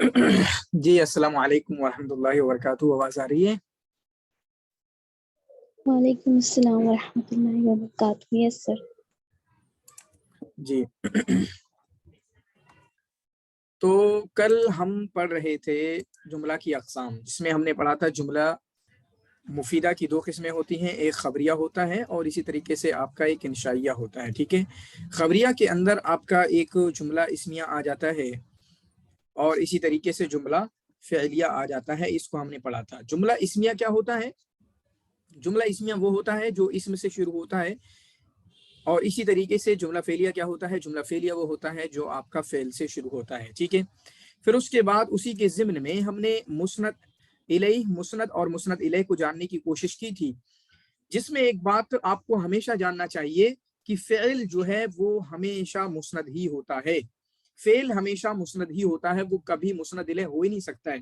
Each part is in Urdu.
جی السلام علیکم ورحمۃ اللہ وبرکاتہ. آواز آ رہی ہے؟ وعلیکم السلام ورحمۃ اللہ وبرکاتہ. یس سر. جی تو کل ہم پڑھ رہے تھے جملہ کی اقسام، جس میں ہم نے پڑھا تھا جملہ مفیدہ کی دو قسمیں ہوتی ہیں، ایک خبریہ ہوتا ہے اور اسی طریقے سے آپ کا ایک انشائیہ ہوتا ہے. ٹھیک ہے، خبریہ کے اندر آپ کا ایک جملہ اسمیہ آ جاتا ہے اور اسی طریقے سے جملہ فعلیہ آ جاتا ہے. اس کو ہم نے پڑھا تھا. جملہ اسمیہ کیا ہوتا ہے؟ جملہ اسمیہ وہ ہوتا ہے جو اسم سے شروع ہوتا ہے، اور اسی طریقے سے جملہ فعلیہ کیا ہوتا ہے؟ جملہ فعلیہ وہ ہوتا ہے جو آپ کا فعل سے شروع ہوتا ہے. ٹھیک ہے، پھر اس کے بعد اسی کے ضمن میں ہم نے مسند الیہ، مسند اور مسند الیہ کو جاننے کی کوشش کی تھی، جس میں ایک بات آپ کو ہمیشہ جاننا چاہیے کہ فعل جو ہے وہ ہمیشہ مسند ہی ہوتا ہے. فعل ہمیشہ مسند ہی ہوتا ہے، وہ کبھی مسند الیہ ہو ہی نہیں سکتا ہے.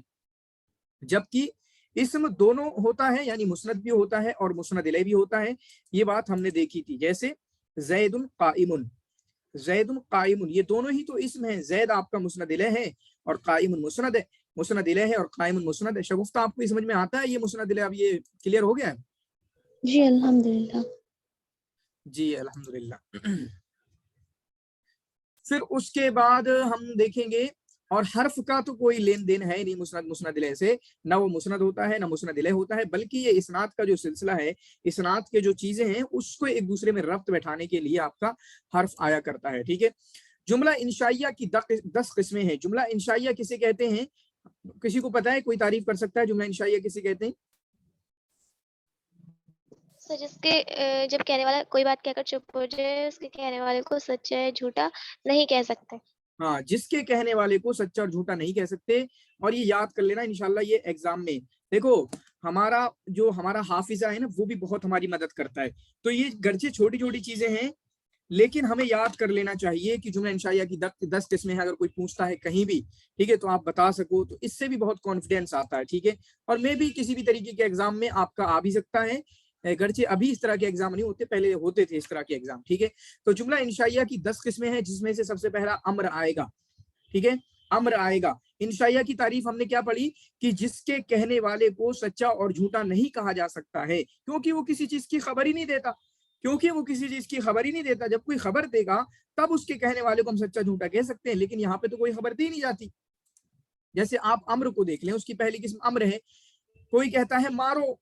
جبکہ اسم دونوں ہوتا ہے، یعنی مسند بھی ہوتا ہے اور مسند الیہ بھی ہوتا ہے. یہ بات ہم نے دیکھی تھی. جیسے زید قائم، زید قائم، یہ دونوں ہی تو اسم ہیں. زید آپ کا مسند الیہ ہے اور قائم مسند ہے، مسند الیہ ہے اور قائم مسند ہے. شگفتہ آپ کو سمجھ میں آتا ہے یہ مسند الیہ؟ اب یہ کلیئر ہو گیا ہے؟ جی الحمدللہ. جی الحمدللہ. پھر اس کے بعد ہم دیکھیں گے، اور حرف کا تو کوئی لین دین ہے نہیں مسند الیہ سے، نہ وہ مسند ہوتا ہے نہ مسند الیہ ہوتا ہے، بلکہ یہ اسناد کا جو سلسلہ ہے، اسناد کے جو چیزیں ہیں اس کو ایک دوسرے میں ربط بیٹھانے کے لیے آپ کا حرف آیا کرتا ہے. ٹھیک ہے، جملہ انشائیہ کی 10 قسمیں ہیں. جملہ انشائیہ کسے کہتے ہیں؟ کسی کو پتا ہے؟ کوئی تعریف کر سکتا ہے جملہ انشائیہ کسے کہتے ہیں؟ سر جس کے جب کہنے والا کوئی بات کہہ کر چپ ہو جائے، اس کے کہنے والے کو سچا ہے جھوٹا نہیں کہہ سکتے. ہاں، جس کے کہنے والے کو سچا اور جھوٹا نہیں کہہ سکتے. اور یہ یاد کر لینا انشاءاللہ، یہ ایگزام میں دیکھو ہمارا حافظہ ہے نا، وہ بھی بہت ہماری مدد کرتا ہے. تو یہ گرچہ چھوٹی چھوٹی چیزیں ہیں، لیکن ہمیں یاد کر لینا چاہیے کہ جملہ انشائیہ کی 10 قسمیں ہیں. اگر کوئی پوچھتا ہے کہیں بھی، ٹھیک ہے، تو آپ بتا سکو، تو اس سے بھی بہت کانفیڈینس آتا ہے. ٹھیک ہے، اور میں بھی کسی بھی طریقے کے ایگزام میں آپ کا آ بھی سکتا ہے، گرچہ ابھی اس طرح کے ایگزام نہیں ہوتے، پہلے ہوتے تھے اس طرح کے ایگزام. ٹھیک ہے، تو جملہ انشائیہ کی 10 قسمیں ہیں، جس میں سے سب سے پہلا امر آئے گا. ٹھیک ہے، امر آئے گا. انشائیہ کی تعریف ہم نے کیا پڑھی کہ جس کے کہنے والے کو سچا اور جھوٹا نہیں کہا جا سکتا ہے، کیونکہ وہ کسی چیز کی خبر ہی نہیں دیتا. جب کوئی خبر دے گا تب اس کے کہنے والے کو ہم سچا جھوٹا کہہ سکتے ہیں، لیکن یہاں پہ تو کوئی خبر دی نہیں جاتی. جیسے آپ امر کو دیکھ لیں، اس کی پہلی قسم امر ہے. کوئی کہتا ہے مارو،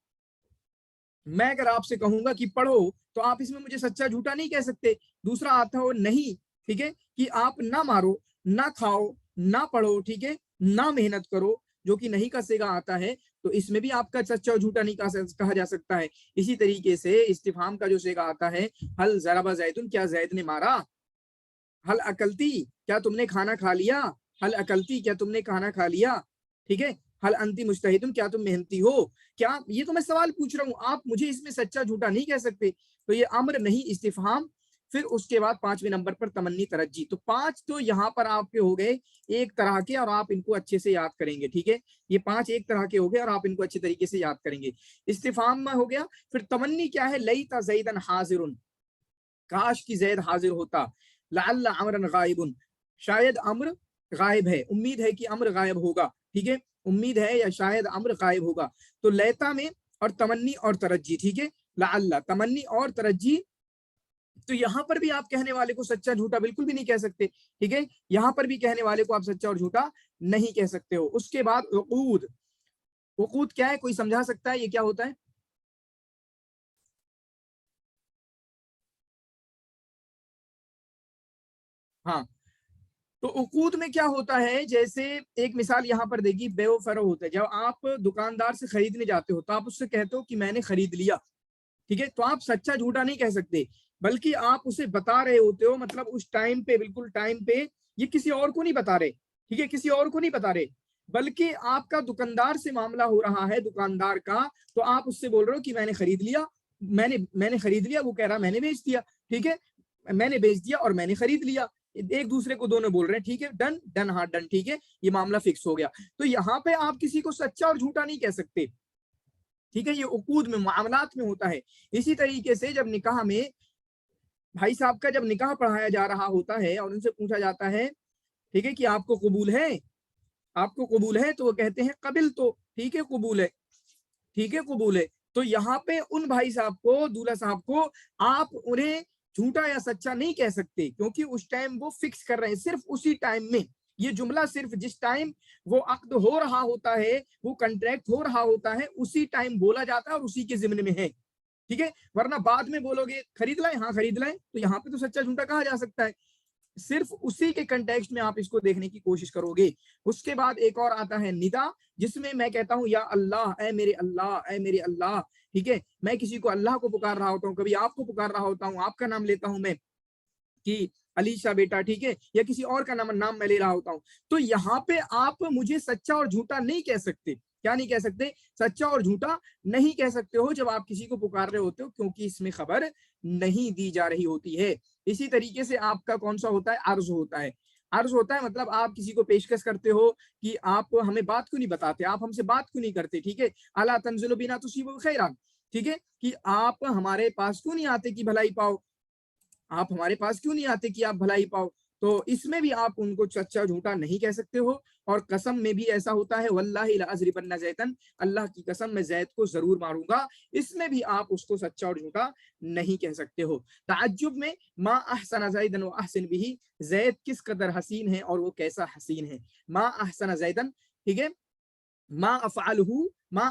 میں اگر آپ سے کہوں گا کہ پڑھو، تو آپ اس میں مجھے سچا جھوٹا نہیں کہہ سکتے. دوسرا آتا ہو نہیں، ٹھیک ہے، کہ آپ نہ مارو، نہ کھاؤ، نہ پڑھو، ٹھیک ہے، نہ محنت کرو، جو کہ نہیں کا صیغہ آتا ہے، تو اس میں بھی آپ کا سچا اور جھوٹا نہیں کہا جا سکتا ہے. اسی طریقے سے استفہام کا جو صیغہ آتا ہے، حل ضرب زیدن، کیا زید نے مارا؟ حل اکلتی، کیا تم نے کھانا کھا لیا؟ حل اکلتی، کیا تم نے کھانا کھا لیا؟ ٹھیک ہے، حل انتی مجتہدن، کیا تم محنتی ہو؟ کیا یہ تو میں سوال پوچھ رہا ہوں، آپ مجھے اس میں سچا جھوٹا نہیں کہہ سکتے. تو یہ امر نہیں، استفہام. پھر اس کے بعد 5ویں نمبر پر تمنی ترجی. تو 5 تو یہاں پر آپ کے ہو گئے ایک طرح کے، اور آپ ان کو اچھے سے یاد کریں گے. ٹھیک ہے، یہ 5 ایک طرح کے ہو گئے اور آپ ان کو اچھے طریقے سے یاد کریں گے. استفہام میں ہو گیا. پھر تمنی کیا ہے؟ لیت زیدن حاضر، کاش کی زید حاضر ہوتا. لعل عمرا غائب، شاید امر غائب ہے، امید ہے کہ امر غائب ہوگا. ٹھیک ہے، امید ہے یا شاید امر غائب ہوگا. تو لیتا میں اور تمنی اور ترجی. ٹھیک ہے، لعل، تمنی اور ترجی. تو یہاں پر بھی آپ کہنے والے کو سچا جھوٹا بالکل بھی نہیں کہہ سکتے. ٹھیک ہے، یہاں پر بھی کہنے والے کو آپ سچا اور جھوٹا نہیں کہہ سکتے ہو. اس کے بعد عقود. عقود کیا ہے؟ کوئی سمجھا سکتا ہے یہ کیا ہوتا ہے؟ ہاں، تو عقود میں کیا ہوتا ہے؟ جیسے ایک مثال یہاں پر دے گی، بے و فرو ہوتا ہے. جب آپ دکاندار سے خریدنے جاتے ہو تو آپ اس سے کہتے ہو کہ میں نے خرید لیا. ٹھیک ہے، تو آپ سچا جھوٹا نہیں کہہ سکتے، بلکہ آپ اسے بتا رہے ہوتے ہو، مطلب اس ٹائم پہ، بالکل ٹائم پہ، یہ کسی اور کو نہیں بتا رہے. ٹھیک ہے، کسی اور کو نہیں بتا رہے، بلکہ آپ کا دکاندار سے معاملہ ہو رہا ہے، دکاندار کا. تو آپ اس سے بول رہے ہو کہ میں نے خرید لیا، میں نے خرید لیا. وہ کہہ رہا میں نے بیچ دیا. ٹھیک ہے، میں نے بیچ دیا اور میں نے خرید لیا. ایک دوسرے کو دونوں بول رہے ہیں. ٹھیک ہے، ڈن ڈن، ہاں ڈن. ٹھیک ہے، یہ معاملہ فکس ہو گیا. تو یہاں پہ آپ کسی کو سچا اور جھوٹا نہیں کہہ سکتے. ٹھیک ہے، یہ عقود میں، معاملات میں ہوتا ہے. اسی طریقے سے جب نکاح میں بھائی صاحب کا جب نکاح پڑھایا جا رہا ہوتا ہے اور ان سے پوچھا جاتا ہے، ٹھیک ہے، کہ آپ کو قبول ہے؟ آپ کو قبول ہے؟ تو وہ کہتے ہیں قبل تو ٹھیک ہے قبول ہے، ٹھیک ہے قبول ہے۔ تو یہاں پہ ان بھائی صاحب کو، دولہا صاحب کو، آپ انہیں جھوٹا یا سچا نہیں کہہ سکتے، کیونکہ اس ٹائم وہ فکس کر رہے ہیں، صرف اسی ٹائم میں یہ جملہ صرف جس ٹائم وہ عقد ہو رہا ہوتا ہے، وہ کنٹریکٹ ہو رہا ہوتا ہے، اسی ٹائم بولا جاتا ہے اور اسی کے ضمن میں ہے، ٹھیک ہے؟ ورنہ بعد میں بولو گے خرید لائیں، ہاں خرید لائیں، تو یہاں پہ تو سچا جھوٹا کہا جا سکتا ہے، صرف اسی کے کنٹیکسٹ میں آپ اس کو دیکھنے کی کوشش کرو گے۔ اس کے بعد ایک اور آتا ہے ندا، جس میں میں کہتا ہوں یا اللہ، اے میرے اللہ، اے میرے اللہ، ٹھیک ہے؟ میں کسی کو اللہ کو پکار رہا ہوتا ہوں، کبھی آپ کو پکار رہا ہوتا ہوں، آپ کا نام لیتا ہوں میں کہ علیشا بیٹا، ٹھیک ہے؟ یا کسی اور کا نام میں لے رہا ہوتا ہوں، تو یہاں پہ آپ مجھے سچا اور جھوٹا نہیں کہہ سکتے۔ کیا نہیں کہہ سکتے؟ سچا اور جھوٹا نہیں کہہ سکتے ہو جب آپ کسی کو پکار رہے ہوتے ہو، کیونکہ اس میں خبر نہیں دی جا رہی ہوتی ہے۔ اسی طریقے سے آپ کا کون سا ہوتا ہے؟ عرض ہوتا ہے۔ عرض ہوتا ہے مطلب آپ کسی کو پیشکش کرتے ہو کہ آپ ہمیں بات کیوں نہیں بتاتے، آپ ہم سے بات کیوں نہیں کرتے، ٹھیک ہے؟ الا تنزل بنا تصیبوا خیرا، ٹھیک ہے؟ کہ آپ ہمارے پاس کیوں نہیں آتے کہ بھلائی پاؤ، آپ ہمارے پاس کیوں نہیں آتے کہ آپ بھلائی پاؤ۔ تو اس میں بھی آپ ان کو سچا جھوٹا نہیں کہہ سکتے ہو۔ اور قسم میں بھی ایسا ہوتا ہے، واللہ لاضربن زیدا، اللہ کی قسم میں زید کو ضرور ماروں گا، اس میں بھی آپ اس کو سچا اور جھوٹا نہیں کہہ سکتے ہو۔ تعجب میں ما احسن زیدا واحسن به، زید کس قدر حسین ہے اور وہ کیسا حسین ہے۔ ما احسن زیدا، ٹھیک ہے؟ ما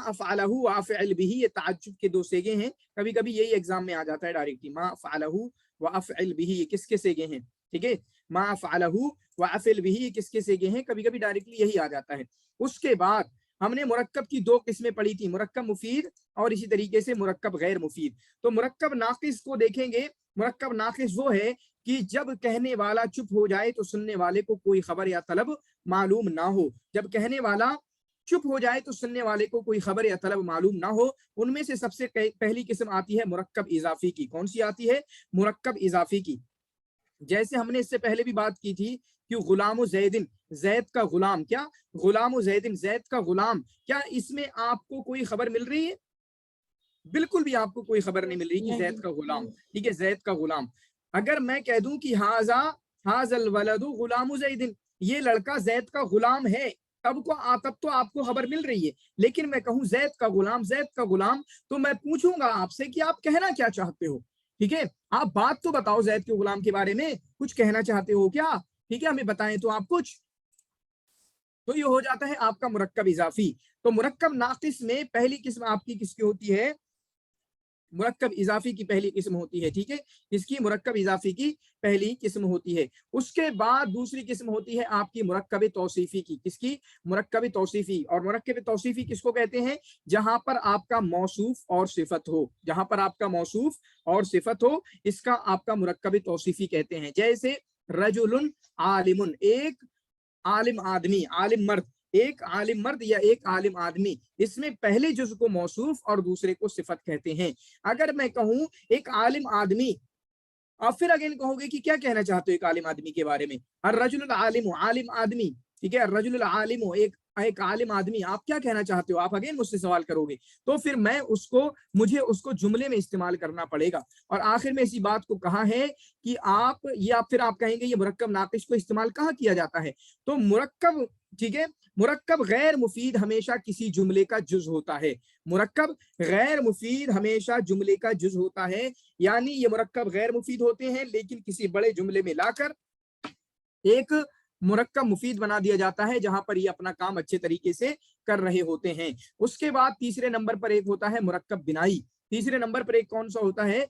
افعلہ وافعل به، یہ تعجب کے دو سیگے ہیں، کبھی کبھی یہی ایگزام میں آ جاتا ہے ڈائریکٹلی، ما افعلہ وافعل به، یہ کس کے سیگے ہیں، ٹھیک ہے؟ ما افعلہ وافعل به، یہ کس کے سیگے ہیں، کبھی کبھی ڈائریکٹلی یہی آ جاتا ہے۔ اس کے بعد ہم نے مرکب کی دو قسمیں پڑھی تھی، مرکب مفید اور اسی طریقے سے مرکب غیر مفید۔ تو مرکب ناقص کو دیکھیں گے، مرکب ناقص وہ ہے کہ جب کہنے والا چپ ہو جائے تو سننے والے کو کوئی خبر یا طلب معلوم نہ ہو، جب کہنے والا چپ ہو جائے تو سننے والے کو کوئی خبر یا طلب معلوم نہ ہو۔ ان میں سے سب سے پہلی قسم آتی ہے مرکب اضافی کی۔ کون سی آتی ہے؟ مرکب اضافی کی۔ جیسے ہم نے اس سے پہلے بھی بات کی تھی کہ غلام و زیدن، زید کا غلام، کیا غلام و زیدن، زید کا غلام، کیا اس میں آپ کو کوئی خبر مل رہی ہے؟ بالکل بھی آپ کو کوئی خبر نہیں مل رہی کہ زید کا غلام، ٹھیک ہے؟ زید کا غلام۔ اگر میں کہہ دوں کہ ھذا الولد غلام زیدن، یہ لڑکا زید کا غلام ہے، تب تو آپ کو خبر مل رہی ہے۔ لیکن میں کہوں زید کا غلام، زید کا غلام، تو میں پوچھوں گا آپ سے کہ آپ کہنا کیا چاہتے ہو، ٹھیک ہے؟ آپ بات تو بتاؤ زید کے غلام کے بارے میں، کچھ کہنا چاہتے ہو کیا، ٹھیک ہے؟ ہمیں بتائیں تو آپ کچھ۔ تو یہ ہو جاتا ہے آپ کا مرکب اضافی۔ تو مرکب ناقص میں پہلی قسم آپ کی کس کی ہوتی ہے؟ مرکب اضافی کی پہلی قسم ہوتی ہے، ٹھیک ہے؟ اس کی مرکب اضافی کی پہلی قسم ہوتی ہے۔ اس کے بعد دوسری قسم ہوتی ہے آپ کی مرکب توصیفی کی۔ کس کی؟ مرکب توصیفی۔ اور مرکب توصیفی کس کو کہتے ہیں؟ جہاں پر آپ کا موصوف اور صفت ہو، جہاں پر آپ کا موصوف اور صفت ہو، اس کا آپ کا مرکب توصیفی کہتے ہیں۔ جیسے رجل عالم، ایک عالم آدمی، عالم مرد، ایک عالم مرد یا ایک عالم آدمی، اس میں پہلے جز کو موصوف اور دوسرے کو صفت کہتے ہیں۔ اگر میں کہوں ایک عالم آدمی، اور پھر اگین کہو گے کہ کیا کہنا چاہتے ہو ایک عالم آدمی کے بارے میں؟ الرجل العالم، عالم آدمی، ٹھیک ہے؟ الرجل العالم، ایک عالم آدمی، آپ کیا کہنا چاہتے ہو؟ آپ اگین مجھ سے سوال کرو گے، تو پھر میں مجھے اس کو جملے میں استعمال کرنا پڑے گا۔ اور آخر میں اسی بات کو کہا ہے کہ پھر آپ کہیں گے یہ مرکب ناقص کو استعمال کہاں کیا جاتا ہے؟ تو مرکب، ٹھیک ہے، مرکب غیر مفید ہمیشہ کسی جملے کا جز ہوتا ہے۔ مرکب غیر مفید ہمیشہ جملے کا جز ہوتا ہے، یعنی یہ مرکب غیر مفید ہوتے ہیں لیکن کسی بڑے جملے میں لا کر ایک مرکب مفید بنا دیا جاتا ہے، جہاں پر یہ اپنا کام اچھے طریقے سے کر رہے ہوتے ہیں۔ اس کے بعد تیسرے نمبر پر ایک ہوتا ہے مرکب بنائی۔ تیسرے نمبر پر ایک کون سا ہوتا ہے؟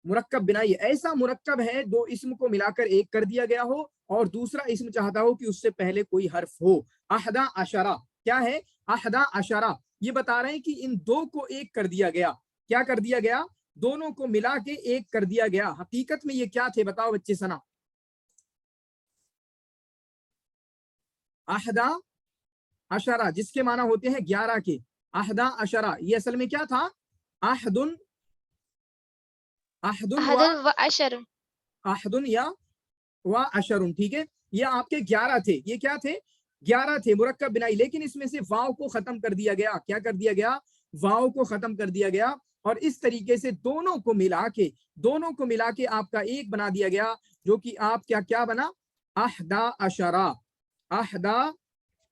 مرکب بنائی ایسا مرکب ہے دو اسم کو ملا کر ایک کر دیا گیا ہو اور دوسرا اسم چاہتا ہو کہ اس سے پہلے کوئی حرف ہو۔ احدا عشرہ، کیا ہے؟ احدا عشرہ، یہ بتا رہے ہیں کہ ان دو کو ایک کر دیا گیا۔ کیا کر دیا گیا؟ دونوں کو ملا کے ایک کر دیا گیا۔ حقیقت میں یہ کیا تھے بتاؤ بچے سنا؟ احدا عشرہ جس کے معنی ہوتے ہیں 11 کے، احدا عشرہ یہ اصل میں کیا تھا؟ احدن یا و عشرن، ٹھیک ہے؟ یہ آپ کے 11 تھے، یہ کیا تھے؟ 11 تھے مرکب بنائی، لیکن اس میں سے واو کو ختم کر دیا گیا۔ کیا کر دیا گیا؟ واو کو ختم کر دیا گیا، اور اس طریقے سے دونوں کو ملا کے آپ کا ایک بنا دیا گیا، جو کہ آپ کیا بنا؟ احدا عشرہ، احدا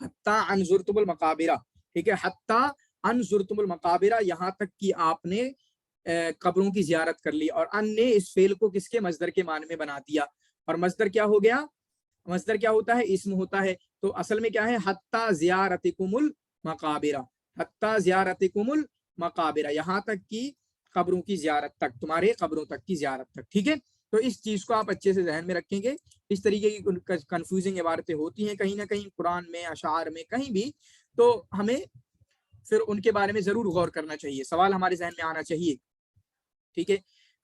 حتی ان زرتم المقابر، ٹھیک ہے، حتی ان زرتم المقابر، یہاں تک کہ آپ نے قبروں کی زیارت کر لی، اور ان نے اس فعل کو کس کے مصدر کے معنی میں بنا دیا، اور مصدر کیا ہو گیا، مصدر کیا ہوتا ہے، اسم ہوتا ہے، تو اصل میں کیا ہے، حتی زیارتکم المقابر، حتی زیارتکم المقابر، یہاں تک کہ قبروں کی زیارت تک، تمہارے قبروں تک کی زیارت تک، ٹھیک ہے۔ تو اس چیز کو آپ اچھے سے ذہن میں رکھیں گے، اس طریقے کی کنفیوزنگ عبارتیں ہوتی ہیں کہیں نہ کہیں قرآن میں، اشعار میں، کہیں بھی، تو ہمیں پھر ان کے بارے میں ضرور غور کرنا چاہیے، سوال ہمارے ذہن میں آنا چاہیے، ٹھیک ہے۔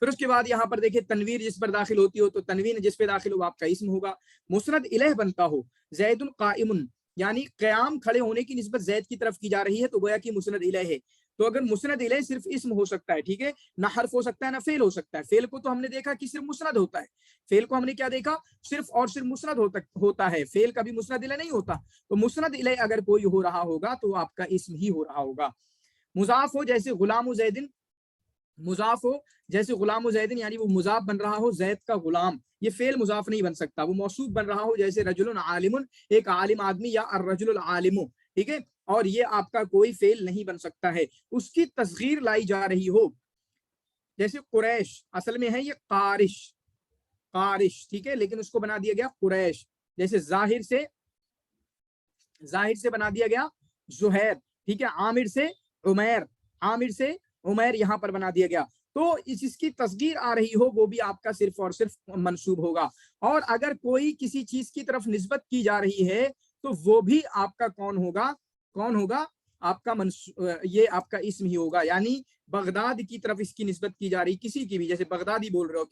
پھر اس کے بعد یہاں پر دیکھیں تنویر جس پر داخل ہوتی ہو تو تنوین جس پہ داخل ہو آپ کا اسم ہوگا، مسند الیہ بنتا ہو، زید قائم، یعنی قیام کھڑے ہونے کی نسبت زید کی طرف کی جا رہی ہے تو گویا کہ مسند الیہ ہے، تو اگر مسند الیہ صرف اسم ہو سکتا ہے، ٹھیک ہے، نہ حرف ہو سکتا ہے نہ فعل ہو سکتا ہے، فعل کو تو ہم نے دیکھا کہ صرف مسند ہوتا ہے، فعل کو ہم نے کیا دیکھا، صرف اور صرف مسند ہوتا ہے، فعل کبھی مسند الیہ نہیں ہوتا، تو مسند الیہ اگر کوئی ہو رہا ہوگا تو آپ کا اسم ہی ہو رہا ہوگا۔ مضاف ہو جیسے غلام زید، مضاف ہو جیسے غلام زید، یعنی وہ مضاف بن رہا ہو زید کا غلام، یہ فعل مضاف نہیں بن سکتا، وہ موصوف بن رہا ہو جیسے رجل عالم، ایک عالم آدمی، یا الرجل العالم، ٹھیک ہے، اور یہ آپ کا کوئی فعل نہیں بن سکتا ہے، اس کی تصغیر لائی جا رہی ہو، جیسے قریش اصل میں ہے یہ قارش، قارش، ٹھیک ہے، لیکن اس کو بنا دیا گیا قریش، جیسے ظاہر سے بنا دیا گیا زہیر، ٹھیک ہے، عامر سے عمیر، عامر سے عمیر یہاں پر بنا دیا گیا، تو اس کی تصغیر آ رہی ہو وہ بھی آپ کا صرف اور صرف منصوب ہوگا، اور اگر کوئی کسی چیز کی طرف نسبت کی جا رہی ہے تو وہ بھی آپ کا کون ہوگا آپ کا یہ آپ کا اسم ہی ہوگا، یعنی بغداد کی طرف اس کی نسبت کی جا رہی کسی کی بھی، جیسے بغدادی بول رہے ہو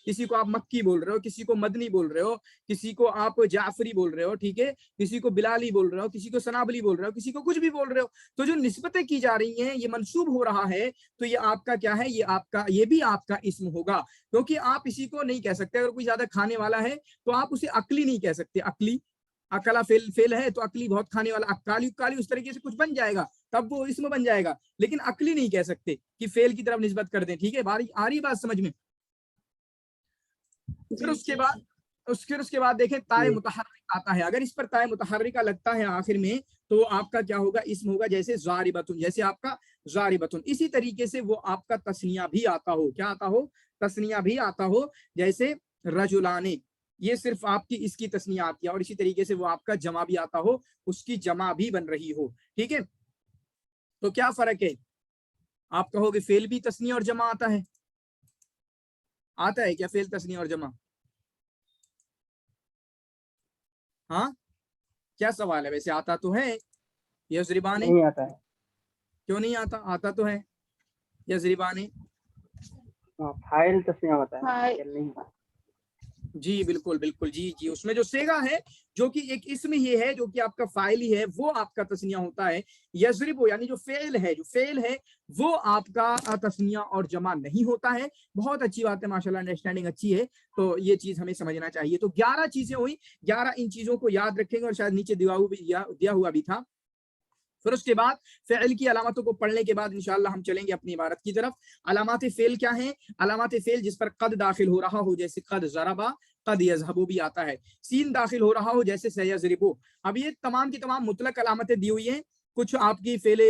کسی کو آپ مکی بول رہے ہو، کسی کو مدنی بول رہے ہو، کسی کو آپ جعفری بول رہے ہو، ٹھیک ہے، کسی کو بلالی بول رہے ہو، کسی کو سنابلی بول رہے ہو، کسی کو کچھ بھی بول رہے ہو، تو جو نسبتیں کی جا رہی ہیں یہ منسوب ہو رہا ہے، تو یہ آپ کا کیا ہے، یہ بھی آپ کا اسم ہوگا، کیونکہ آپ اسی کو نہیں کہہ سکتے، اگر کوئی زیادہ کھانے والا ہے تو آپ اسے عقلی نہیں کہہ سکتے، عقلی، اکلا فیل ہے تو عقلی بہت کھانے والا، اکالی اکالی اس طریقے سے کچھ بن جائے گا تب وہ اسم بن جائے گا، لیکن عقلی نہیں کہہ سکتے کہ فیل کی طرف نسبت کر دیں، ٹھیک ہے، آ رہی بات سمجھ میں۔ پھر اس کے بعد دیکھیں تائے متحرک آتا ہے، اگر اس پر تائے متحرکہ لگتا ہے آخر میں تو آپ کا کیا ہوگا، اسم ہوگا، جیسے ضاربتن، جیسے آپ کا ضاربتن، اسی طریقے سے وہ آپ کا تثنیہ بھی آتا ہو، کیا آتا ہو، تثنیہ بھی آتا ہو، جیسے رجلانے، یہ صرف آپ کی اس کی تثنیہ آتی ہے، اور اسی طریقے سے وہ آپ کا جمع بھی آتا ہو، اس کی جمع بھی بن رہی ہو، ٹھیک ہے، تو کیا فرق ہے، آپ کہو گے فعل بھی تثنیہ اور جمع آتا ہے کیا، فعل تثنیہ اور جمع، ہاں کیا سوال ہے، ویسے آتا تو ہے، یضربانے نہیں آتا ہے، کیوں نہیں آتا تو ہے، یضربانے، فاعل تسنیہ ہوتا ہے، فاعل۔ فعل نہیں ہوتا۔ جی بالکل بالکل، جی اس میں جو سیگا ہے جو کہ ایک اسم ہی ہے، جو کہ آپ کا فاعل ہی ہے، وہ آپ کا تثنیہ ہوتا ہے، یضرب یعنی جو فعل ہے وہ آپ کا تثنیہ اور جمع نہیں ہوتا ہے۔ بہت اچھی بات ہے، ماشاءاللہ انڈرسٹینڈنگ اچھی ہے، تو یہ چیز ہمیں سمجھنا چاہیے۔ تو 11 چیزیں ہوئی، 11 ان چیزوں کو یاد رکھیں گے، اور شاید نیچے دیا ہوا بھی تھا۔ پھر اس کے بعد فعل کی علامتوں کو پڑھنے کے بعد انشاءاللہ ہم چلیں گے اپنی عبارت کی طرف۔ علامات فعل کیا ہیں؟ علامات فعل جس پر قد داخل ہو رہا ہو، جیسے قد ضربا، قد یذهب بھی آتا ہے، سین داخل ہو رہا ہو جیسے سیضرب۔ اب یہ تمام کی تمام مطلق علامتیں دی ہوئی ہیں، کچھ آپ کی فعل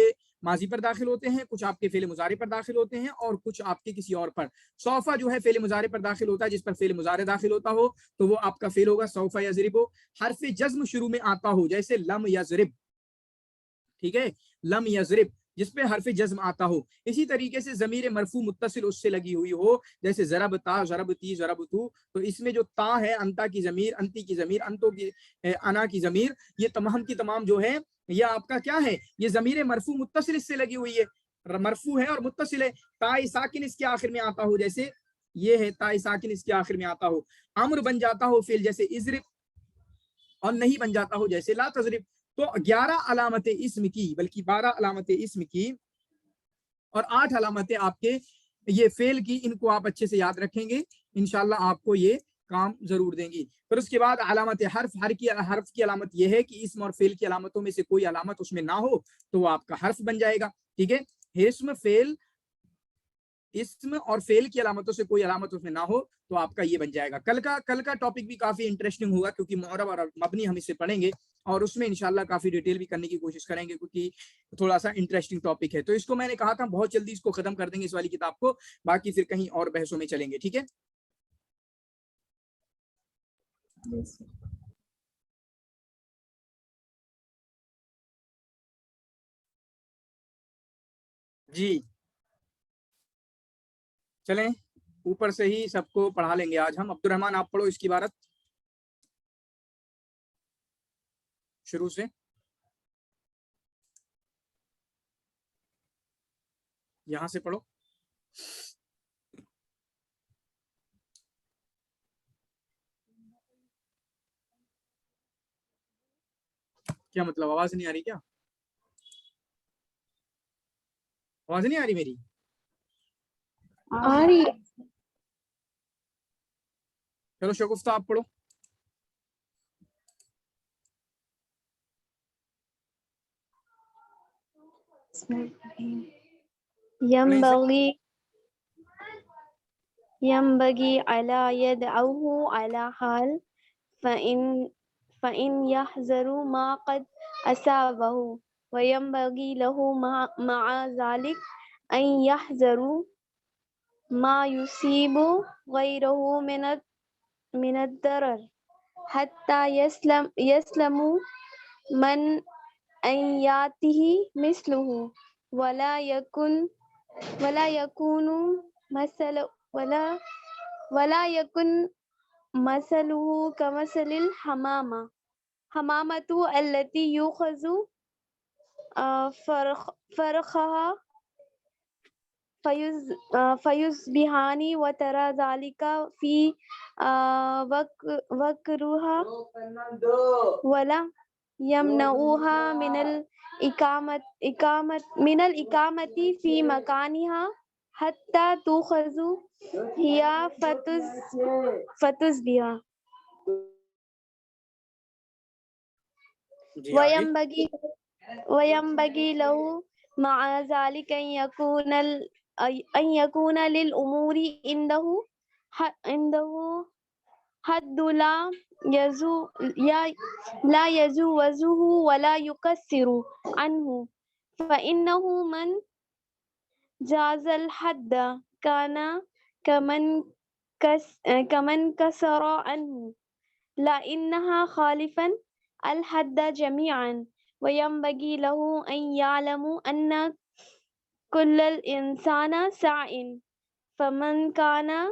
ماضی پر داخل ہوتے ہیں، کچھ آپ کے فعل مضارع پر داخل ہوتے ہیں، اور کچھ آپ کے کسی اور پر۔ سوفا جو ہے فعل مضارع پر داخل ہوتا ہے، جس پر فعل مضارع داخل ہوتا ہو تو وہ آپ کا فعل ہوگا سوفا یضرب۔ حرف جزم شروع میں آتا ہو جیسے لم یضرب، ٹھیک ہے، لم یضرب، جس پہ حرف جزم آتا ہو۔ اسی طریقے سے ضمیر مرفوع متصل اس سے لگی ہوئی ہو، جیسے ضربتا، ضربتی، ضربتو، تو اس میں جو تا ہے، انتا کی ضمیر، انتی کی ضمیر، انتو کی انا کی ضمیر، یہ تمام کی تمام جو ہے یہ آپ کا کیا ہے، یہ ضمیر مرفوع متصل اس سے لگی ہوئی ہے، مرفوع ہے اور متصل ہے۔ تا ساکن اس کے آخر میں آتا ہو، جیسے یہ ہے تا ساکن اس کے آخر میں آتا ہو۔ امر بن جاتا ہو فعل جیسے اضرب، اور نہیں بن جاتا ہو جیسے لا تضرب۔ تو 11 علامت اسم کی، بلکہ 12 علامت اسم کی اور 8 علامتیں آپ کے یہ فعل کی، ان کو آپ اچھے سے یاد رکھیں گے، انشاءاللہ آپ کو یہ کام ضرور دیں گی۔ پھر اس کے بعد علامت حرف، حرف کی علامت یہ ہے کہ اسم اور فعل کی علامتوں میں سے کوئی علامت اس میں نہ ہو تو وہ آپ کا حرف بن جائے گا، ٹھیک ہے، اسم، فعل اسم اور فعل کی علامتوں سے کوئی علامت اس میں نہ ہو تو آپ کا یہ بن جائے گا. کل کا ٹاپک بھی کافی انٹرسٹنگ ہوگا کیونکہ معرب اور مبنی ہم اس سے پڑھیں گے اور اس میں انشاءاللہ کافی ڈیٹیل بھی کرنے کی کوشش کریں گے کیونکہ تھوڑا سا انٹرسٹنگ ٹاپک ہے. تو اس کو میں نے کہا تھا بہت جلدی اس کو ختم کر دیں گے اس والی کتاب کو, باقی پھر کہیں اور بحثوں میں چلیں گے. ٹھیک ہے جی, چلیں اوپر سے ہی سب کو پڑھا لیں گے آج ہم. عبد الرحمن آپ پڑھو اس کی عبارت شروع سے. یہاں سے پڑھو. کیا مطلب آواز نہیں آ رہی کیا؟ آواز نہیں آ رہی میری؟ آ رہی. چلو شگفتہ آپ پڑھو. ينبغي ألا يدعوه على حال فإن يحذر ما قد أصابه وينبغي له مع ذلك أن يحذر ما يصيب غيره من الضرر حتى يسلم من أن يأتيه مثله ولا يكون مثله كمثل الحمامة التي يؤخذ فرخها فيصبحان وترى ذلك في وكرها ولا يمنعوها من الإقامة في مكانها حتى تؤخذ هي فتصبح وينبغي له مع ذلك أن يكون للأمور عنده حد لا يجوزه ولا يكسر عنه فإنه من جاز الحد كان كمن كسر عنه لا إنها خالفا الحد جميعا وينبغي له أن يعلم أن كل الإنسان سعي فمن كان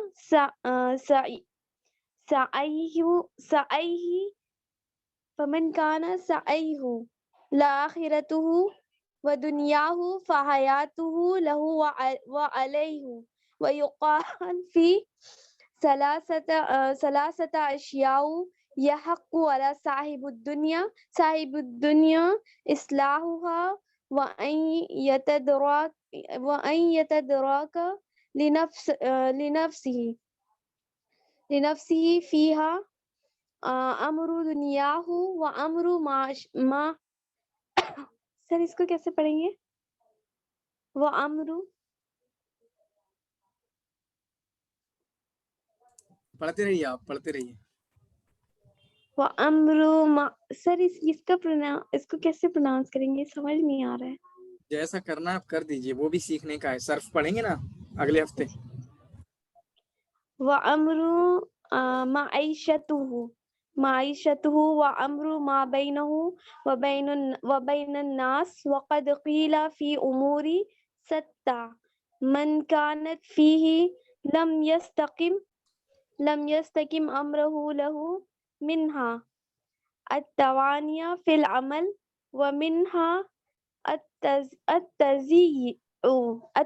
سعيه لآخرته ودنياه فحياته له وعليه ويقال في ثلاثة أشياء يحق على صاحب الدنيا إصلاحها وأن يتدرك لنفسه فيها امر دنیاہ و امر ما سر اس کو کیسے پڑھیں گے؟ وہ امر پڑھتے رہیے, آپ پڑھتے رہیے. وہ امر سر اس کو کیسے پروناؤنس کریں گے سمجھ نہیں آ رہا ہے. جیسا کرنا آپ کر دیجئے, وہ بھی سیکھنے کا ہے. صرف پڑھیں گے نا اگلے ہفتے. وہ امر معیشته وأمر ما بينه وبين الناس وقد قيل في أمور ستة من كانت فيه لم يستقم أمره له منها التواني في العمل ومنها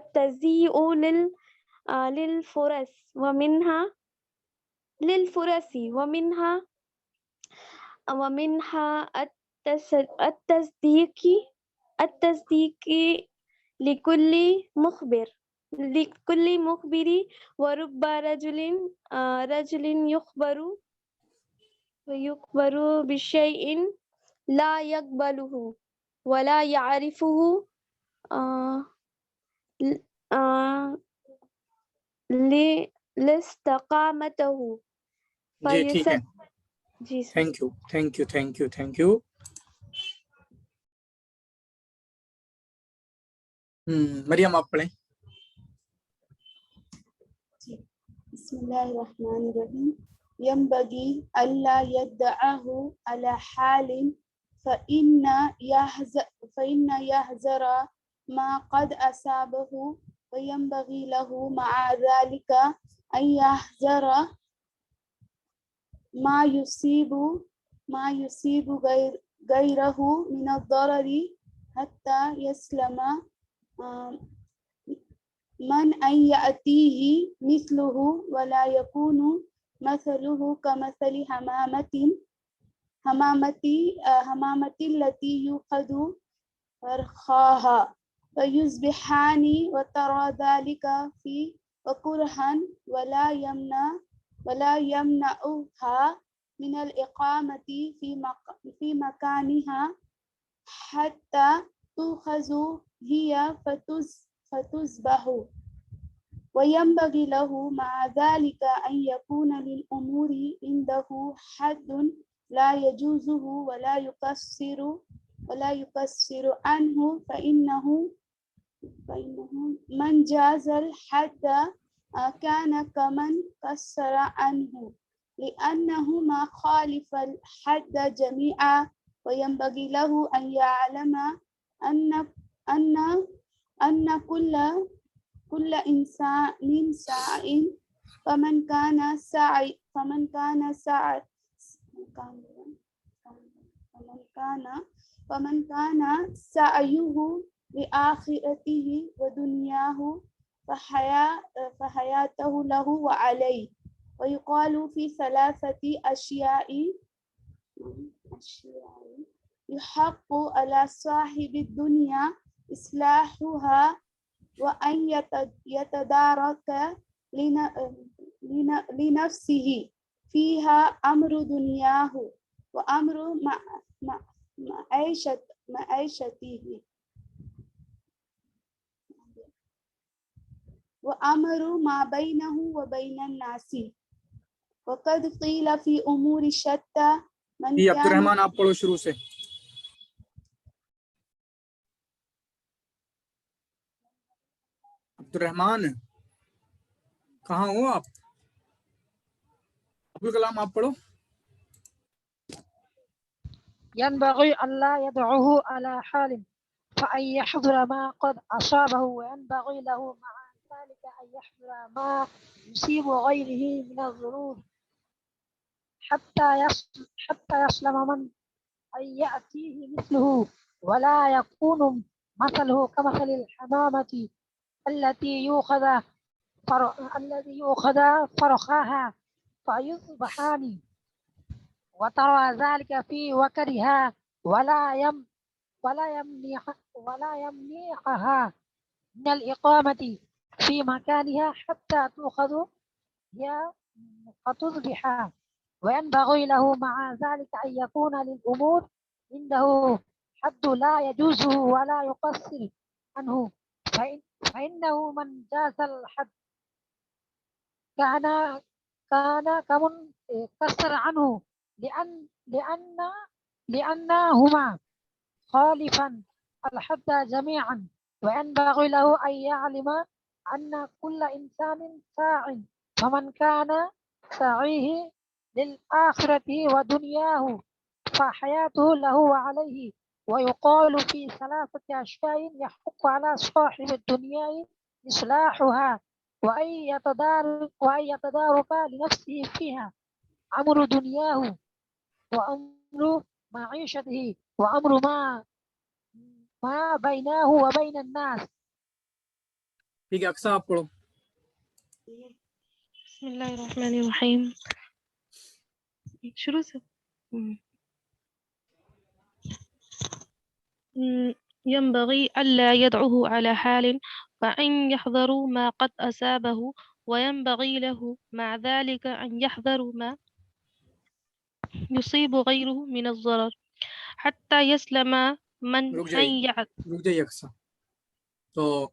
التزيء للفرص ومنها التصديق لكل مخبر ورب رجل يخبر بشيء لا يقبله ولا يعرفه لاستقامته جی ٹھیک ہے، جی sir thank you thank you thank you thank you. Maryam آپ پڑھیں. بسم الله الرحمن الرحيم. ينبغي ألا يدعه على حال فإن يحذر ما قد أصابه، وينبغي له مع ذلك أن يحذر ما يصيب غيره من الضرر حتى يسلم من أن يأتيه مثله ولا يكون مثله كمثل همامة التي يوقد فرخاها فيصبحان وترى ذلك في وكرها ولا يمنعها من الإقامة في مكانها حتى تؤخذ هي فتذبح. وينبغي له مع ذلك أن يكون للأمور عنده حد لا يجوزه ولا يقصر عنه، فإنه من جاز الحد كان كمن قصر عنه، لأنهما خالف الحد جميعا. وينبغي له أن يعلم أن كل إنسان ساع، فمن كان سعيه لآخرته ودنياه فحياته له وعليه. ويقال في ثلاثة أشياء يحق على صاحب الدنيا إصلاحها، وأن يتدارك لنفسه فيها أمر دنياه وأمر معيشته وأمر ما بينه وبين الناس. وقد قيل في أمور شتى من جی عبد كان الرحمن آپ پڑھو شروع سے. عبد الرحمن کہاں ہو آپ؟ عبدالکلام آپ پڑھو. ينبغي ألا يدعه على حال فأن يحذر ما قد أصابه، وينبغي له مع ذلك أن يحذر ما يصيب غيره من الذنوب حتى يسلم من أن يأتيه مثله ولا يكون مثله كمثل الحمامة التي يؤخذ فرخاها فيصبحان وترى ذلك في وكرها ولا يمنعها من الإقامة في مكانها حتى تؤخذ هي فتصبح. وينبغي له مع ذلك أن يكون للأمور عنده حد لا يجوزه ولا يقصر عنه، فإنه من جاز الحد كان كمن قصر عنه، لأنهما خالفا الحد جميعا. وينبغي له أن يعلم أن كل إنسان ساع، فمن كان سعيه للآخرة ودنياه فحياته له وعليه. ويقال في ثلاثة أشياء يحق على صاحب الدنيا إصلاحها، وأن يتدارك لنفسه فيها أمر دنياه وأمر معيشته وأمر ما بينه وبين الناس. ٹھیک ہے اقصیٰ آپ پڑھو. بسم اللہ الرحمن الرحیم. شروع سے ينبغي ألا يدعه على حال فأن يحذروا ما قد أصابه، وينبغي له مع ذلك أن يحذروا ما يصيب غيره من الضرر حتى يسلم من رک أن جائیے اقصیٰ. تو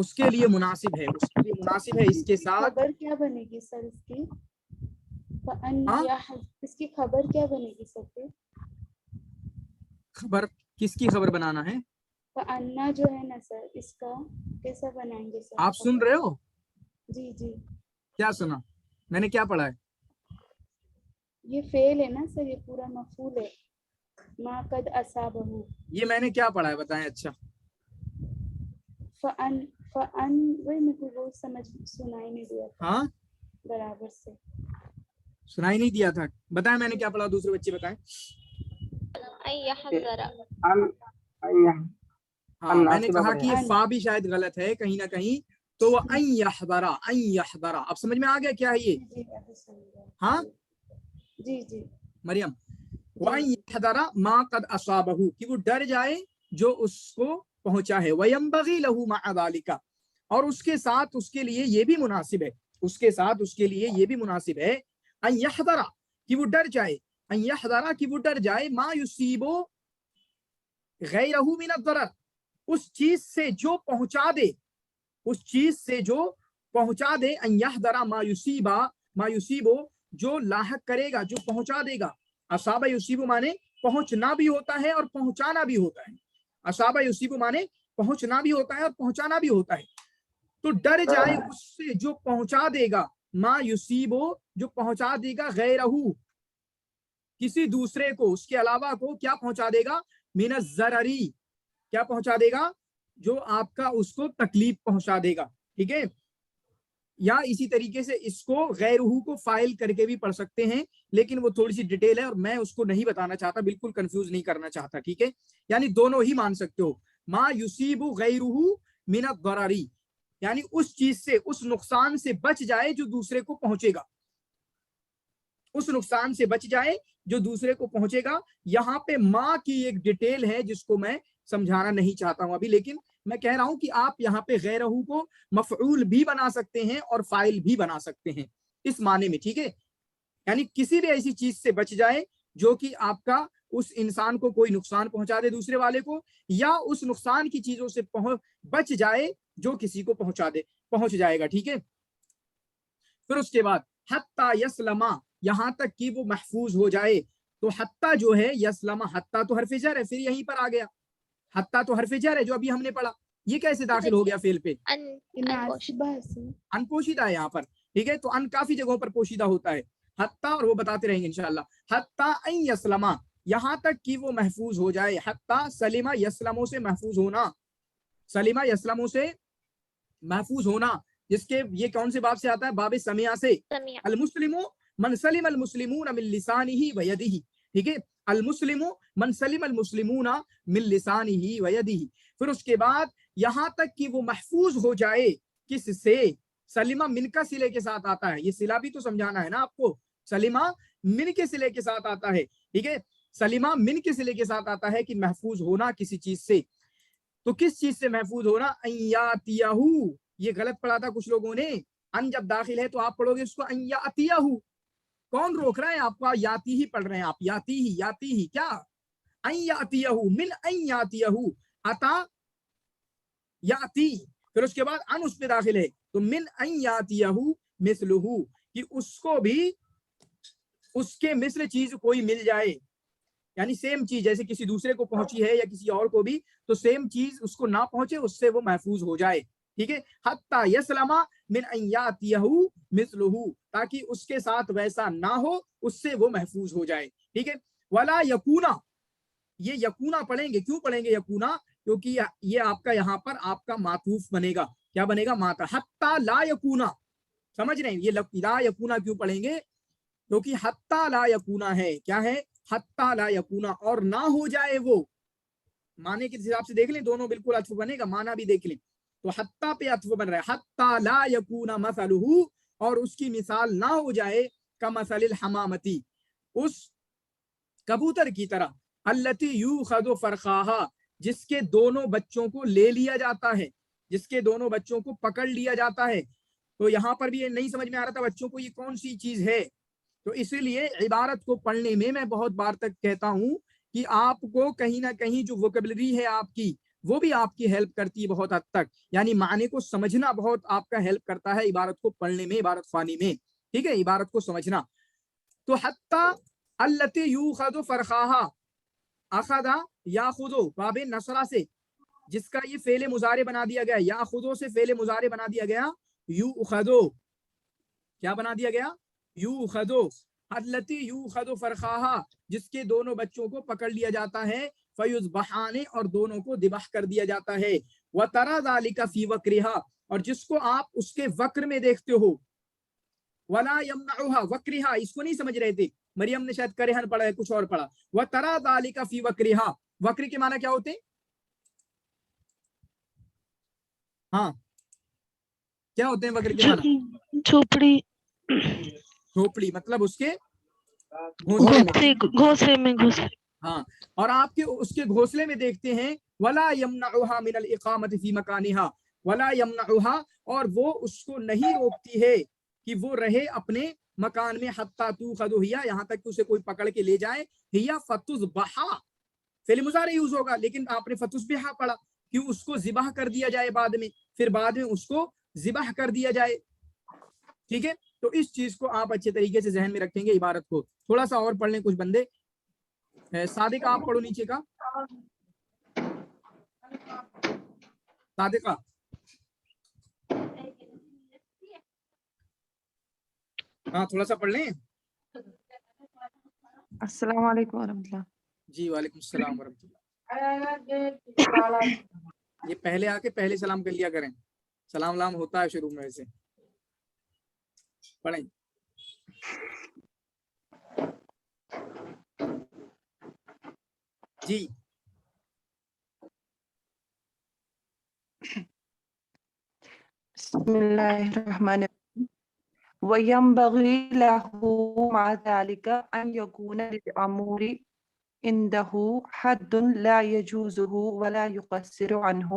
اس کے لیے مناسب ہے، اس کے لیے مناسب ہے، اس کے ساتھ خبر کیا بنے گی سر اس کی؟ اس کی خبر کیا بنے گی سر پہ؟ خبر کس کی خبر بنانا ہے؟ فَأَنَّا جو ہے نا سر، اس کا کیسا بنائیں گے سر؟ آپ سن رہے ہو؟ جی جی، کیا سنا میں نے، کیا پڑھا ہے؟ یہ فعل ہے نا سر، یہ پورا مفعول ہے، ما قد اصابہ، یہ میں نے کیا پڑھا ہے بتائیں؟ اچھا فَأَن وہی میرے کو وہ سمجھ سنائی نہیں دیا تھا ہاں برابر سے. سنائی نہیں دیا تھا، بتائیں میں نے کیا پڑھا، دوسرے بچے بتائیں. أن يحذر ہاں میں نے کہا کہ یہ فا بھی شاید غلط ہے کہیں نہ کہیں، تو وہ ان یحذرا، ان یحذرا. اب سمجھ میں آ گیا کیا ہے یہ؟ جی ابھی سمجھ گیا. ہاں جی جی مریم، وَأَن يَحْذَرَ مَا قَدْ أَصَابَهُ، کہ وہ ڈر جائے جو اس کو پہنچا ہے. وَيَنبَغِي لَهُ مَعَ ذَلِكَ، اور اس کے ساتھ اس کے لیے یہ بھی مناسب ہے، اس کے ساتھ اس کے لیے یہ بھی مناسب ہے ان یحذر، کہ وہ ڈر جائے، ان یحذر کہ وہ ڈر جائے، ما یصیب غیرہ من الضرر، اس چیز سے جو پہنچا دے، اس چیز سے جو پہنچا دے، ان یحذر ما یصیب، ما یصیب جو لاحق کرے گا، جو پہنچا دے گا. اصابہ یصیب مانے پہنچنا بھی ہوتا ہے اور پہنچانا بھی ہوتا ہے. اصابہ یصیب مانے پہنچنا بھی ہوتا ہے اور پہنچانا بھی ہوتا ہے. تو ڈر جائے اس سے جو پہنچا دے گا، ما یصیب جو پہنچا دے گا، غیرہ کسی دوسرے کو، اس کے علاوہ کو کیا پہنچا دے گا، من الضرری کیا پہنچا دے گا، جو آپ کا اس کو تکلیف پہنچا دے گا. ٹھیک ہے، یا اسی طریقے سے اس کو غیرہ کو فائل کر کے بھی پڑھ سکتے ہیں، لیکن وہ تھوڑی سی ڈیٹیل ہے اور میں اس کو نہیں بتانا چاہتا، بالکل کنفیوز نہیں کرنا چاہتا. ٹھیک ہے، یعنی دونوں ہی مان سکتے ہو. ما یصیب غیرہ من الضرر، یعنی اس چیز سے، اس نقصان سے بچ جائے جو دوسرے کو پہنچے گا، اس نقصان سے بچ جائے جو دوسرے کو پہنچے گا. یہاں پہ ماں کی ایک ڈیٹیل ہے جس کو میں سمجھانا نہیں چاہتا ہوں ابھی، لیکن میں کہہ رہا ہوں کہ آپ یہاں پہ غیرہ کو مفعول بھی بنا سکتے ہیں اور فاعل بھی بنا سکتے ہیں اس معنی میں. ٹھیک ہے، یعنی کسی بھی ایسی چیز سے بچ جائے جو کہ آپ کا اس انسان کو کوئی نقصان پہنچا دے دوسرے والے کو، یا اس نقصان کی چیزوں سے بچ جائے جو کسی کو پہنچ جائے گا. ٹھیک ہے، پھر اس کے بعد حتی یسلما، یہاں تک کہ وہ محفوظ ہو جائے. تو حتی جو ہے یسلما، حتی تو حرف جر ہے، پھر یہیں پر آ گیا حتی تو حرف جر ہے جو ابھی ہم نے پڑھا، یہ کیسے داخل ہو گیا فعل پہ؟ ان پوشیدہ ہے یہاں پر. ٹھیک ہے، تو ان کافی جگہوں پر پوشیدہ ہوتا ہے حتی، اور وہ بتاتے رہیں گے انشاءاللہ. حتی ان یسلما، یہاں تک کہ وہ محفوظ ہو جائے. حتی سلمہ یسلموں سے محفوظ ہونا، سلمہ یسلموں سے محفوظ ہونا، جس کے یہ کون سے باب سے آتا ہے؟ باب سمیع سے. المسلم من سلم المسلمون من لسانہ و یدہ. ٹھیک ہے، المسلم من سلم المسلمون من لسانہ و یدہ. پھر اس کے بعد یہاں تک کہ وہ محفوظ ہو جائے، کس سے؟ سلمہ من کا صلے کے ساتھ آتا ہے، یہ صلہ بھی تو سمجھانا ہے نا آپ کو. سلمہ من کے صلے کے ساتھ آتا ہے. ٹھیک ہے، سلمہ من کے صلے کے ساتھ آتا ہے کہ محفوظ ہونا کسی چیز سے. تو کس چیز سے محفوظ ہونا؟ ان یاتیہ، یہ غلط پڑھا تھا کچھ لوگوں نے. ان جب داخل ہے تو آپ پڑھو گے اس کو ان یاتیہ. کون روک رہا ہے آپ کو؟ یاتی ہی پڑھ رہے ہیں آپ، یاتی ہی، یاتی ہی کیا؟ ان یاتیہ، من ان یاتیہ، اتا یاتی. پھر اس کے بعد ان اس پہ داخل ہے تو من ان یاتیہ مثلہ، کہ اس کو بھی اس کے مثل چیز کوئی مل جائے، یعنی سیم چیز جیسے کسی دوسرے کو پہنچی ہے یا کسی اور کو بھی، تو سیم چیز اس کو نہ پہنچے، اس سے وہ محفوظ ہو جائے. ٹھیک ہے، حتی یسلم من ان یاتیہ مثلہ، تاکہ اس کے ساتھ ویسا نہ ہو، اس سے وہ محفوظ ہو جائے. ٹھیک ہے، ولا یکونا، یہ یکونا پڑھیں گے. کیوں پڑھیں گے یکونا؟ کیونکہ یہ آپ کا یہاں پر آپ کا معطوف بنے گا. کیا بنے گا؟ ماتا. حتی لا یکونا، سمجھ رہے ہیں؟ یہ لا یکونا کیوں پڑھیں گے؟ کیونکہ حتی لا یکونا ہے. کیا ہے؟ حتی لا یکونا، اور نہ ہو جائے وہ. معنی کے حساب سے دیکھ لیں، دونوں بالکل عطف بنے گا، معنی بھی دیکھ لیں. تو حتی پہ عطف بن رہا ہے. حتی لا یکونا مثلہ، اور اس کی مثال نہ ہو جائے کمثل الحمامتی، اس کبوتر کی طرح، التی یوخذ فرخاہا، جس کے دونوں بچوں کو لے لیا جاتا ہے، جس کے دونوں بچوں کو پکڑ لیا جاتا ہے. تو یہاں پر بھی یہ نہیں سمجھ میں آ رہا تھا بچوں کو یہ کون سی چیز ہے. تو اسی لیے عبارت کو پڑھنے میں بہت بار تک کہتا ہوں کہ آپ کو کہیں نہ کہیں جو ووکیبلری ہے آپ کی، وہ بھی آپ کی ہیلپ کرتی ہے بہت حد تک، یعنی معنی کو سمجھنا بہت آپ کا ہیلپ کرتا ہے عبارت کو پڑھنے میں، عبارت خوانی میں، ٹھیک ہے، عبارت کو سمجھنا۔ تو حتی التی یوخذ فرخاہا، اخذا یاخذو باب نصرہ سے، جس کا یہ فعل مضارع بنا دیا گیا، یاخذو سے فعل مضارع بنا دیا گیا، یوخذو کیا بنا دیا گیا، یوخذو، التی یوخذ فرخاہا، جس کے دونوں بچوں کو پکڑ لیا جاتا ہے، فیذبحان، اور دونوں کو ذبح کر دیا جاتا ہے، وتری ذلک فی وکرہا، اور جس کو آپ اس کے وکر میں دیکھتے ہو، ولا یمنعھا، وکرہا اس کو نہیں سمجھ رہے تھے، مریم نے شاید کرہن پڑھا ہے، کچھ اور پڑھا، وتری ذلک فی وکرہا، وکر کے معنی کیا ہوتے ہیں؟ ہاں کیا ہوتے ہیں وکر کے معنی؟ جھوپڑی، جھوپڑی، مطلب اس کے گھونسلے میں، گھونسلے میں گھونسلے۔ ہاں، اور آپ کے اس کے گھونسلے میں دیکھتے ہیں، ولا یمنعھا من الاقامۃ فی مکانھا، ولا یمنعھا، اور وہ اس کو نہیں روکتی ہے کہ وہ رہے اپنے مکان میں، حتی توخذ ہی، یہاں تک کہ اسے کوئی پکڑ کے لے جائے، ہی فتذبح، فعل مضارع یوز ہوگا، لیکن آپ نے فتذبح پڑھا کہ اس کو ذبح کر دیا جائے بعد میں، پھر بعد میں اس کو ذبح کر دیا جائے، ٹھیک ہے۔ تو اس چیز کو آپ اچھے طریقے سے ذہن میں رکھیں گے عبارت کو۔ تھوڑا سا اور پڑھ لیں کچھ بندے، صادقہ آپ پڑھو نیچے کا، صادقہ ہاں تھوڑا سا پڑھ لیں۔ السلام علیکم ورحمۃ اللہ۔ جی وعلیکم السلام ورحمۃ اللہ۔ یہ پہلے آ کے پہلے سلام کر لیا کریں، سلام لام ہوتا ہے شروع میں سے، پڑھیں۔ جی بسم اللہ الرحمن الرحیم۔ وَيَنبَغِي لَهُ مَعَ ذَلِكَ أَنْ يَكُونَ لِلْأَمُورِ عِنْدَهُ حَدٌّ لَا يَجُوزُهُ وَلَا يُقَصِّرُ عَنْهُ،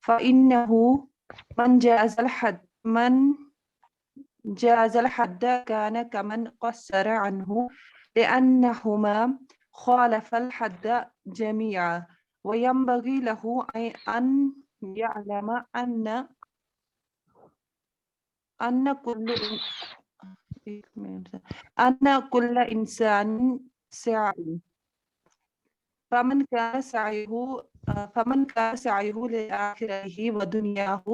فَإِنَّهُ مَنْ جَازَ الْحَدَّ كَانَ كَمَنْ قَصَّرَ عَنْهُ، لِأَنَّهُمَا خَالَفَا الْحَدَّ جَمِيعًا۔ وَيَنبَغِي لَهُ أَنْ يَعْلَمَ أن كل إنسان سعي، فمن كان سعيه لآخرته ودنياه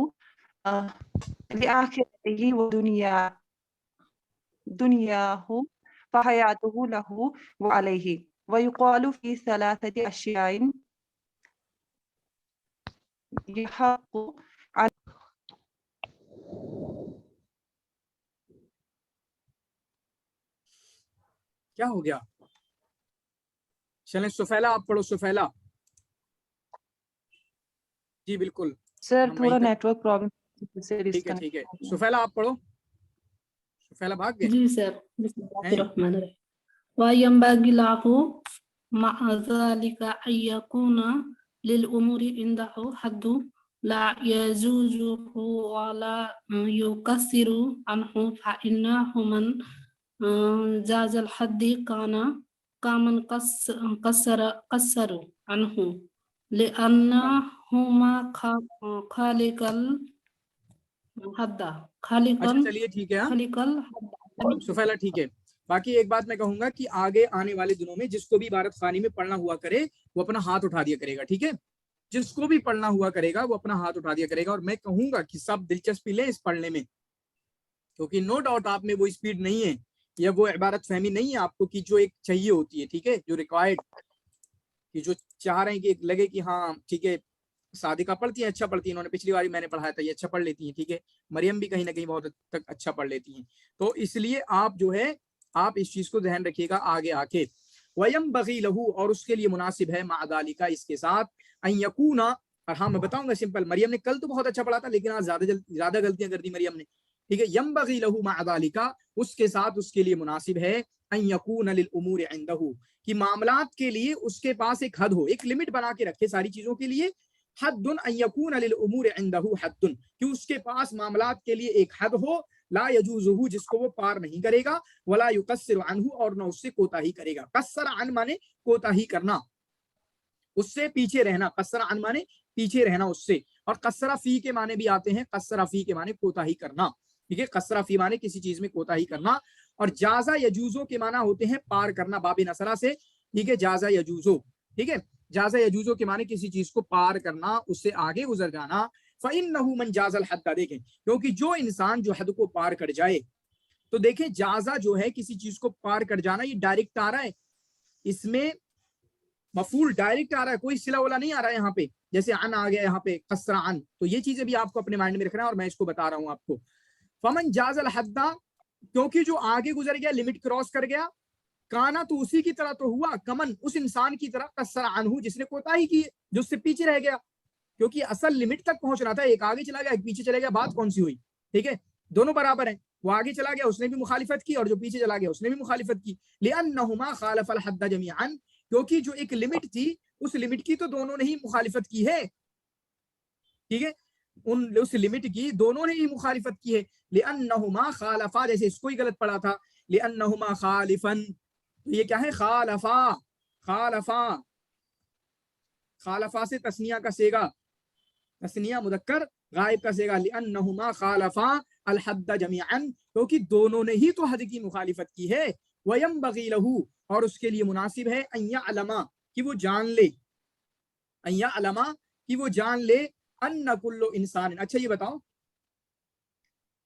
فحياته له وعليه۔ ويقال في ثلاثة أشياء يحق کیا ہو گیا؟ چلیں سفیلا آپ پڑھو، سفیلا۔ جی بالکل سر ہم تھوڑا وہیں نیٹ ورک پرابلم سے ٹھیک ہے ڈسکنیکٹ ٹھیک ہے، سفیلا آپ پڑھو، سفیلا بھاگ گئے جی سر، بسم اللہ ہیں؟ الرحمن الرحیم۔ وَيَنبَغِي لَهُ مَعَ ذَلِكَ أَن يَكُونَ لِلْأُمُورِ عِنْدَهُ حَدٌّ لَا يَجُوزُهُ وَلَا يُقَصِّرُ عَنْهُ، فَإِنَّهُ مَنْ جَازَ الْحَدَّ كَانَ كَمَنْ قَصَّرَ عَنْهُ، لِأَنَّهُمَا خَالِقَ الْحَدَّ اچھا چلیے ٹھیک ہے، ہاں سفیلا ٹھیک ہے۔ باقی ایک بات میں کہوں گا کہ آگے آنے والے دنوں میں جس کو بھی عبارت خوانی میں پڑھنا ہوا کرے وہ اپنا ہاتھ اٹھا دیا کرے گا، ٹھیک ہے، جس کو بھی پڑھنا ہوا کرے گا وہ اپنا ہاتھ اٹھا دیا کرے گا، اور میں کہوں گا کہ سب دلچسپی لیں اس پڑھنے میں، کیونکہ نو ڈاؤٹ آپ میں وہ اسپیڈ نہیں ہے یا وہ عبارت فہمی نہیں ہے آپ کو کہ جو ایک چاہیے ہوتی ہے، ٹھیک ہے، جو ریکوائرڈ، کہ جو چاہ رہے ہیں کہ لگے کہ ہاں ٹھیک ہے صادقہ پڑھتی ہیں، اچھا پڑھتی ہیں، انہوں نے پچھلی باری میں نے پڑھایا تھا یہ اچھا پڑھ لیتی ہیں، ٹھیک ہے، مریم بھی کہیں نہ کہیں بہت حد تک اچھا پڑھ لیتی ہیں، تو اس لیے آپ جو ہے آپ اس چیز کو ذہن رکھیے گا آگے آ کے۔ وَيَنبَغِي لَهُ، اور اس کے لیے مناسب ہے، مع ذَلِکَ اس کے ساتھ، ان یکون، اور ہاں میں بتاؤں گا سمپل، مریم نے کل تو بہت اچھا پڑھا تھا لیکن آج زیادہ غلطیاں کر دی مریم نے، ٹھیک ہے، ينبغي له مع ذلك، اس کے ساتھ اس کے لیے مناسب ہے، ان یکون للامور عنده، کہ معاملات کے لیے اس کے پاس ایک حد ہو، ایک لمٹ بنا کے رکھے ساری چیزوں کے لیے، حد ان یکون للامور عنده حد، کہ اس کے پاس معاملات کے لیے ایک حد ہو، لا یجوزہ، جس کو وہ پار نہیں کرے گا، ولا یقصر عنہ، اور نہ اس سے کوتاہی کرے گا۔ قصر عن مانے کوتاہی کرنا، اس سے پیچھے رہنا، قصر عن مانے پیچھے رہنا اس سے. اور قصرہ فی کے معنی بھی آتے ہیں, قصرہ فی کے معنی کوتاہی کرنا, ٹھیک ہے, قصرہ فی معنی کسی چیز میں کوتاہی کرنا. اور جازہ یجوزو کے معنی ہوتے ہیں پار کرنا, باب نصرہ سے, ٹھیک ہے, جازہ یجوزو, ٹھیک ہے, جازہ یجوزو کے معنی کسی چیز کو پار کرنا, اس سے آگے گزر جانا. فَإِنَّهُ مَنْ جَازَ الْحَدَّ, دیکھیں کیونکہ جو انسان جو حد کو پار کر جائے, تو دیکھیں جازہ جو ہے کسی چیز کو پار کر جانا, یہ ڈائریکٹ آ رہا ہے, اس میں مفعول ڈائریکٹ آ رہا ہے, کوئی صلہ ولا نہیں آ رہا ہے یہاں پہ, جیسے عن آ گیا یہاں پہ, قصرہ عن. تو یہ چیزیں بھی آپ کو اپنے مائنڈ میں رکھنا ہے, اور میں اس کو بتا رہا ہوں آپ کو. فمن جاز الحد, کیونکہ جو آگے گزر گیا, لمٹ کراس کر گیا, کانا تو اسی کی طرح تو ہوا, کمن اس انسان کی طرح, قصرہ عنہ جس نے کوتاہی کی, جو اس سے پیچھے رہ گیا, کیونکہ اصل لمٹ تک پہنچنا تھا, ایک آگے چلا گیا ایک پیچھے چلے گیا, بات کون سی ہوئی, ٹھیک ہے, دونوں برابر ہیں. وہ آگے چلا گیا اس نے بھی مخالفت کی, اور جو پیچھے چلا گیا اس نے بھی مخالفت کی. لأنہما خالف الحد جميعا, کیونکہ جو ایک لمٹ تھی اس لمٹ کی تو دونوں نے ہی مخالفت کی ہے, ٹھیک ہے, اس لمٹ کی دونوں نے ہی مخالفت کی ہے. لأنہما خالفا, جیسے اس کو ہی غلط پڑا تھا, لأنہما خالفا, یہ کیا ہے, خالفا, خالفا, خالفا سے تثنیہ کا سیگا, تثنیہ مذکر غائب کا سیگا, لأنہما خالفا الحد جميعا, کیونکہ دونوں نے ہی تو حد کی مخالفت کی ہے. وَيَنبَغِي لَهُ, اور اس کے لیے مناسب ہے, أَن يَعْلَمَ, کہ وہ جان لے, أَن يَعْلَمَ, کہ وہ جان لے, أَنَّ كُلُّ إِنسَانٍ. اچھا یہ بتاؤ,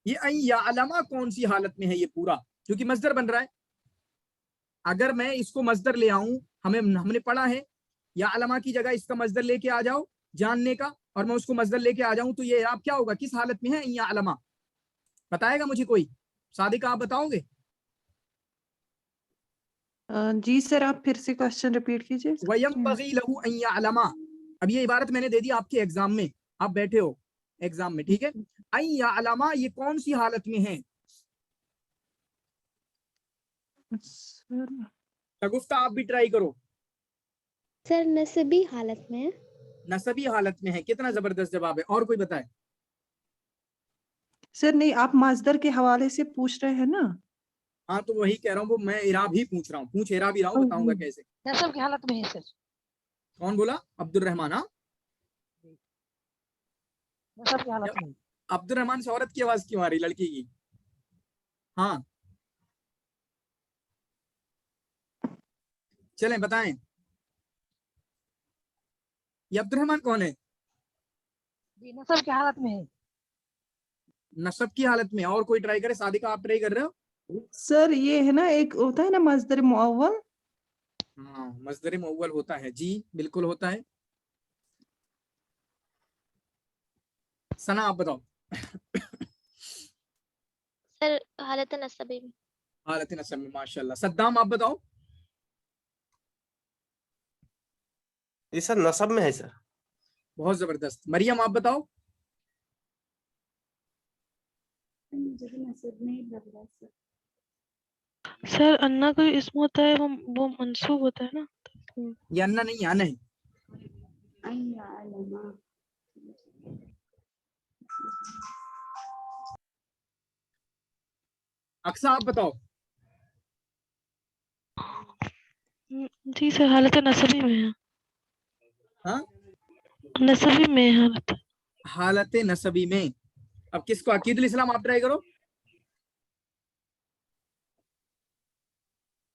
یہ أَن يَعْلَمَ کون سی حالت میں ہے یہ پورا, جو کہ مصدر بن رہا ہے. اگر میں اس کو مصدر لے آؤں, ہم نے پڑھا ہے, یعلم کی جگہ اس کا مصدر لے کے آ جاؤ جاننے کا, اور میں اس کو مصدر لے کے آ جاؤں, تو یہ آپ کیا ہوگا, کس حالت میں ہے, أَن يَعْلَمَ, بتائے گا مجھے کوئی, صادق آپ بتاؤ گے؟ جی سر آپ پھر سے کوشچن ریپیٹ کیجیے. وَيَنبَغِي لَهُ أَن يَعْلَمَ, اب یہ عبارت میں نے دے دی آپ کے ایگزام میں, آپ بیٹھے ہو ایگزام میں, ٹھیک ہے, أَن يَعْلَمَ یہ کون سی حالت میں ہے, شگفتہ آپ بھی ٹرائی کرو. سر نسبی حالت میں. نسبی حالت میں ہے, کتنا زبردست جواب ہے, اور کوئی بتائے. سر نہیں آپ مصدر کے حوالے سے پوچھ رہے ہیں نا. ہاں تو وہی کہہ رہا ہوں, وہ میں اعراب ہی پوچھ رہا ہوں, پوچھ اعراب ہی رہا ہوں, بتاؤں گا کیسے. نصب کی حالت میں ہے سر, کون بولا, عبد الرحمان. ہاں نصب کی حالت میں. عبد الرحمان سے عورت کی آواز کیوں آ رہی, لڑکی کی. ہاں چلیں بتائیں, یہ عبد الرحمان کون ہے, جی نصب کی حالت میں ہے. نصب کی حالت میں. اور کوئی ٹرائی کرے, صادقہ آپ ٹرائی کر رہے ہو. سر یہ ہے نا, ایک ہوتا ہے نا مصدر مؤول. ہاں مصدر مؤول ہوتا ہے, جی بالکل ہوتا ہے. ثنا آپ بتاؤ. سر حالت نصبی میں. حالت نصب میں, ماشاء اللہ. صدام آپ بتاؤ. جی سر نصب میں ہے سر. بہت زبردست. مریم آپ بتاؤ. مجھے بھی نصب میں ہی لگ رہا ہے سر. سر انا کوئی اسم ہوتا ہے وہ منصوب ہوتا ہے نا. یہ انا نہیں, آنا ہے. أن يعلم. اقصا آپ بتاؤ. جی سر حالت نصبی میں ہے. ہاں نصبی میں ہے حالت. حالت نصبی میں. اب کس کو, عقید الاسلام آپ ٹرائی کرو.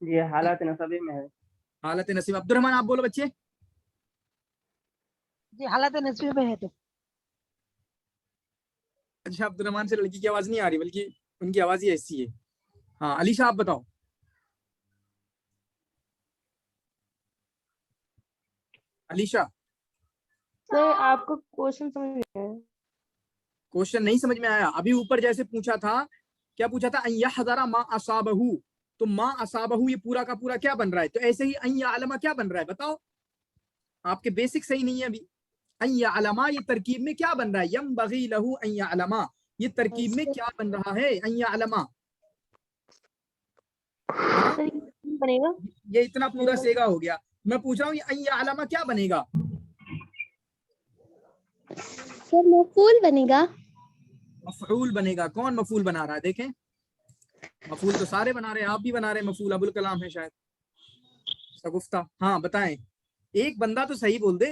یہ حالات نصبی میں ہے. حالت نصب. عبد الرحمان آپ بولو بچے. جی حالت نصبی میں ہے. تو اچھا عبد الرحمان سے لڑکی کی آواز نہیں آ رہی, بلکہ ان کی آواز ہی ایسی ہے. ہاں علی شاہ آپ بتاؤ. علی شاہ. سر آپ کو کوشچن سمجھ میں آیا؟ کوشچن نہیں سمجھ میں آیا. ابھی اوپر جیسے پوچھا تھا, کیا پوچھا تھا, ان یحذر ما اصابہ, تو ما اصابہ یہ پورا کا پورا کیا بن رہا ہے. تو ایسے ہی ان یعلم کیا بن رہا ہے, بتاؤ. آپ کے بیسک صحیح نہیں ہے ابھی. ان یعلم یہ ترکیب میں کیا بن رہا ہے, ینبغی لہ ان یعلم, یہ ترکیب میں کیا بن رہا ہے, ان یعلم. بنے گا. یہ اتنا پورا سیگا ہو گیا. میں پوچھ رہا ہوں یہ ان یعلم کیا بنے گا. سر مفعول بنے گا. مفعول بنے گا. کون مفعول بنا رہا ہے, دیکھیں. مفعول تو سارے بنا رہے ہیں, آپ بھی بنا رہے ہیں مفعول. ابو الکلام ہے شاید. شگفتہ ہاں بتائیں, ایک بندہ تو صحیح بول دے.